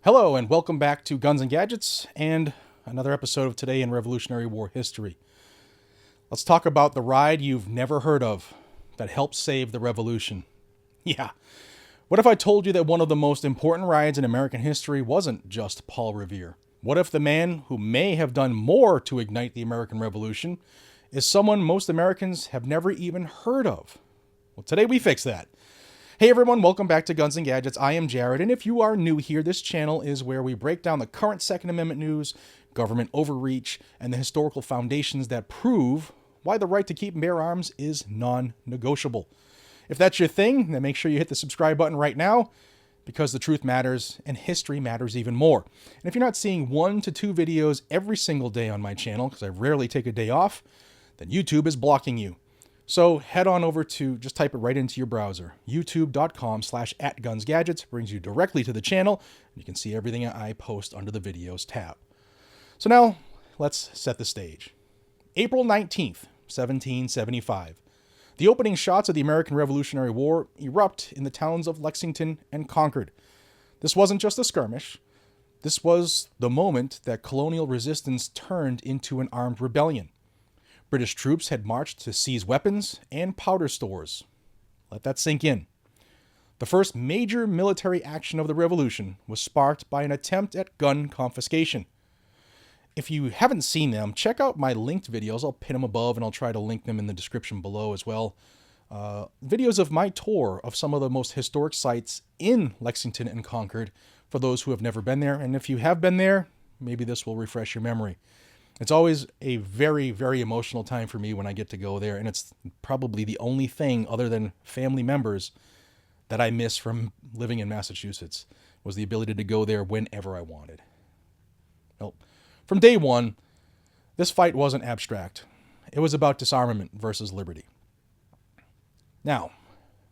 Hello and welcome back to Guns and Gadgets and another episode of Today in Revolutionary War History. Let's talk about the ride you've never heard of that helped save the revolution. Yeah. What if I told you that one of the most important rides in American history wasn't just Paul Revere? What if the man who may have done more to ignite the American Revolution is someone most Americans have never even heard of? Well, today we fix that. Hey everyone, welcome back to Guns and Gadgets. I am Jared, and if you are new here, this channel is where we break down the current Second Amendment news, government overreach, and the historical foundations that prove why the right to keep and bear arms is non-negotiable. If that's your thing, then make sure you hit the subscribe button right now, because the truth matters and history matters even more. And if you're not seeing 1 to 2 videos every single day on my channel, because I rarely take a day off, then YouTube is blocking you. So head on over to, just type it right into your browser. youtube.com/@gunsgadgets brings you directly to the channel. You can see everything I post under the videos tab. So now let's set the stage. April 19th, 1775. The opening shots of the American Revolutionary War erupt in the towns of Lexington and Concord. This wasn't just a skirmish. This was the moment that colonial resistance turned into an armed rebellion. British troops had marched to seize weapons and powder stores. Let that sink in. The first major military action of the Revolution was sparked by an attempt at gun confiscation. If you haven't seen them, check out my linked videos. I'll pin them above and I'll try to link them in the description below as well. Videos of my tour of some of the most historic sites in Lexington and Concord for those who have never been there. And if you have been there, maybe this will refresh your memory. It's always a very, very emotional time for me when I get to go there, and it's probably the only thing other than family members that I miss from living in Massachusetts, was the ability to go there whenever I wanted. Well, from day one, this fight wasn't abstract. It was about disarmament versus liberty. Now,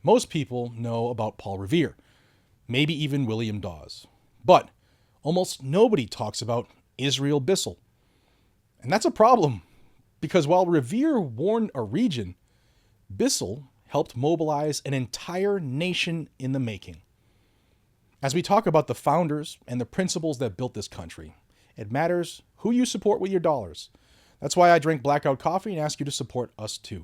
most people know about Paul Revere, maybe even William Dawes, but almost nobody talks about Israel Bissell. And that's a problem, because while Revere warned a region, Bissell helped mobilize an entire nation in the making. As we talk about the founders and the principles that built this country, it matters who you support with your dollars. That's why I drink Blackout coffee and ask you to support us too.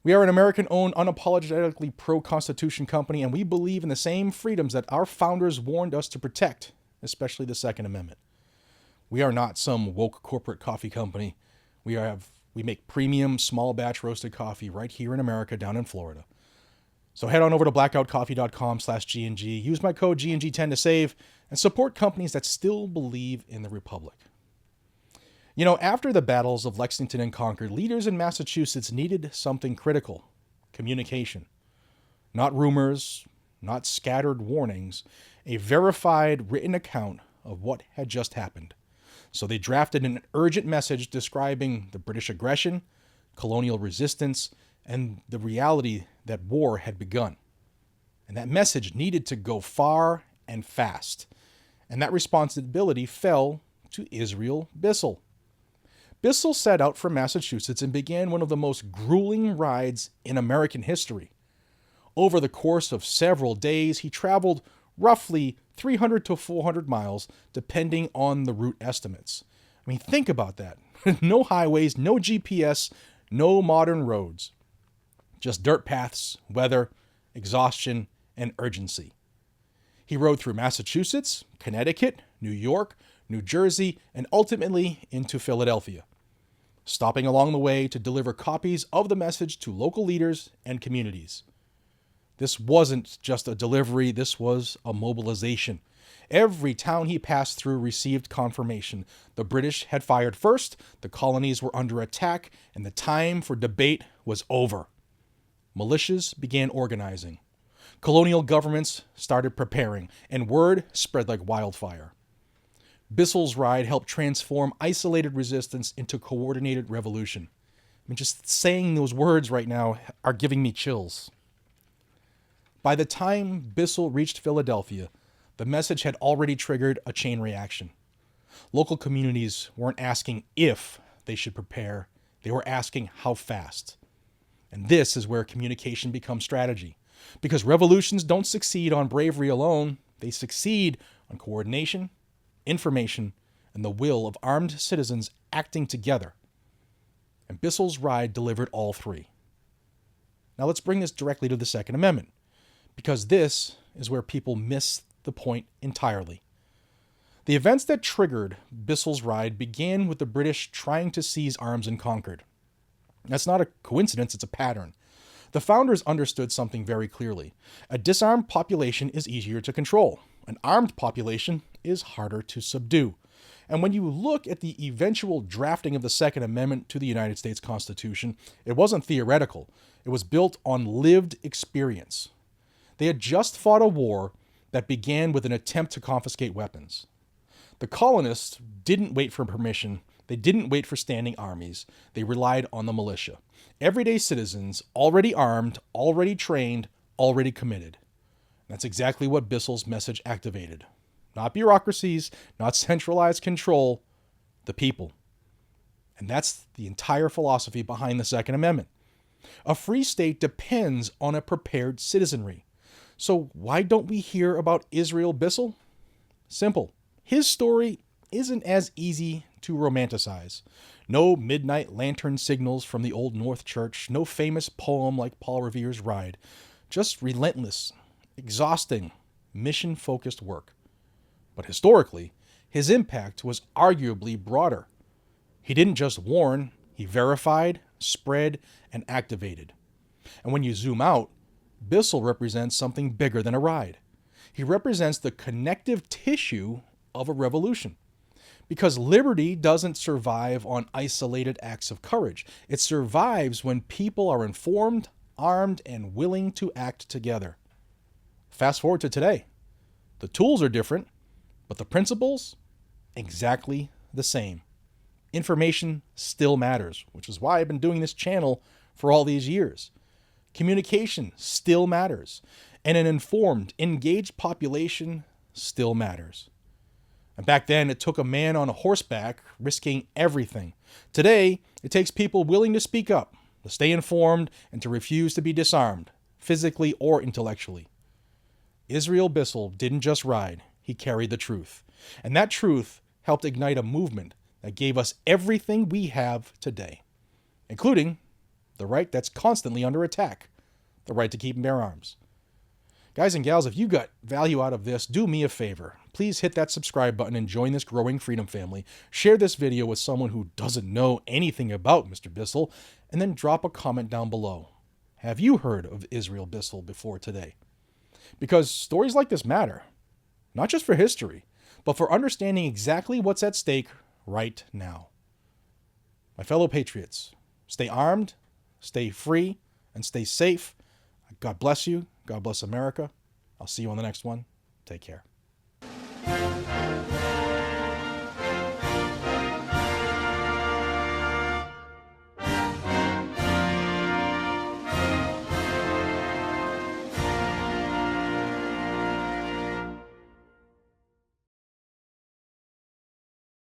We are an American-owned, unapologetically pro-Constitution company, and we believe in the same freedoms that our founders warned us to protect, especially the Second Amendment. We are not some woke corporate coffee company. We make premium small batch roasted coffee right here in America, down in Florida. So head on over to blackoutcoffee.com/GNG, use my code GNG10 to save, and support companies that still believe in the Republic. You know, after the battles of Lexington and Concord, leaders in Massachusetts needed something critical: communication. Not rumors, not scattered warnings, a verified written account of what had just happened. So they drafted an urgent message describing the British aggression, colonial resistance, and the reality that war had begun. And that message needed to go far and fast. And that responsibility fell to Israel Bissell. Bissell set out from Massachusetts and began one of the most grueling rides in American history. Over the course of several days, he traveled roughly 300 to 400 miles, depending on the route estimates. I mean, think about that. No highways, no GPS, no modern roads. Just dirt paths, weather, exhaustion, and urgency. He rode through Massachusetts, Connecticut, New York, New Jersey, and ultimately into Philadelphia, stopping along the way to deliver copies of the message to local leaders and communities. This wasn't just a delivery, this was a mobilization. Every town he passed through received confirmation. The British had fired first, the colonies were under attack, and the time for debate was over. Militias began organizing. Colonial governments started preparing, and word spread like wildfire. Bissell's ride helped transform isolated resistance into coordinated revolution. I mean, just saying those words right now are giving me chills. By the time Bissell reached Philadelphia, the message had already triggered a chain reaction. Local communities weren't asking if they should prepare, they were asking how fast. And this is where communication becomes strategy. Because revolutions don't succeed on bravery alone, they succeed on coordination, information, and the will of armed citizens acting together. And Bissell's ride delivered all three. Now let's bring this directly to the Second Amendment, because this is where people miss the point entirely. The events that triggered Bissell's ride began with the British trying to seize arms in Concord. That's not a coincidence, it's a pattern. The founders understood something very clearly. A disarmed population is easier to control. An armed population is harder to subdue. And when you look at the eventual drafting of the Second Amendment to the United States Constitution, it wasn't theoretical. It was built on lived experience. They had just fought a war that began with an attempt to confiscate weapons. The colonists didn't wait for permission. They didn't wait for standing armies. They relied on the militia. Everyday citizens, already armed, already trained, already committed. That's exactly what Bissell's message activated. Not bureaucracies, not centralized control, the people. And that's the entire philosophy behind the Second Amendment. A free state depends on a prepared citizenry. So why don't we hear about Israel Bissell? Simple. His story isn't as easy to romanticize. No midnight lantern signals from the Old North Church, no famous poem like Paul Revere's Ride. Just relentless, exhausting, mission-focused work. But historically, his impact was arguably broader. He didn't just warn, he verified, spread, and activated. And when you zoom out, Bissell represents something bigger than a ride. He represents the connective tissue of a revolution. Because liberty doesn't survive on isolated acts of courage. It survives when people are informed, armed, and willing to act together. Fast forward to today. The tools are different, but the principles, exactly the same. Information still matters, which is why I've been doing this channel for all these years. Communication still matters, and an informed, engaged population still matters. And back then, it took a man on a horseback risking everything. Today, it takes people willing to speak up, to stay informed, and to refuse to be disarmed, physically or intellectually. Israel Bissell didn't just ride, he carried the truth. And that truth helped ignite a movement that gave us everything we have today, including the right that's constantly under attack, the right to keep and bear arms. Guys and gals, if you got value out of this, do me a favor. Please hit that subscribe button and join this growing freedom family. Share this video with someone who doesn't know anything about Mr. Bissell, and then drop a comment down below. Have you heard of Israel Bissell before today? Because stories like this matter, not just for history, but for understanding exactly what's at stake right now. My fellow patriots, stay armed, stay free, and stay safe. God bless you. God bless America. I'll see you on the next one. Take care.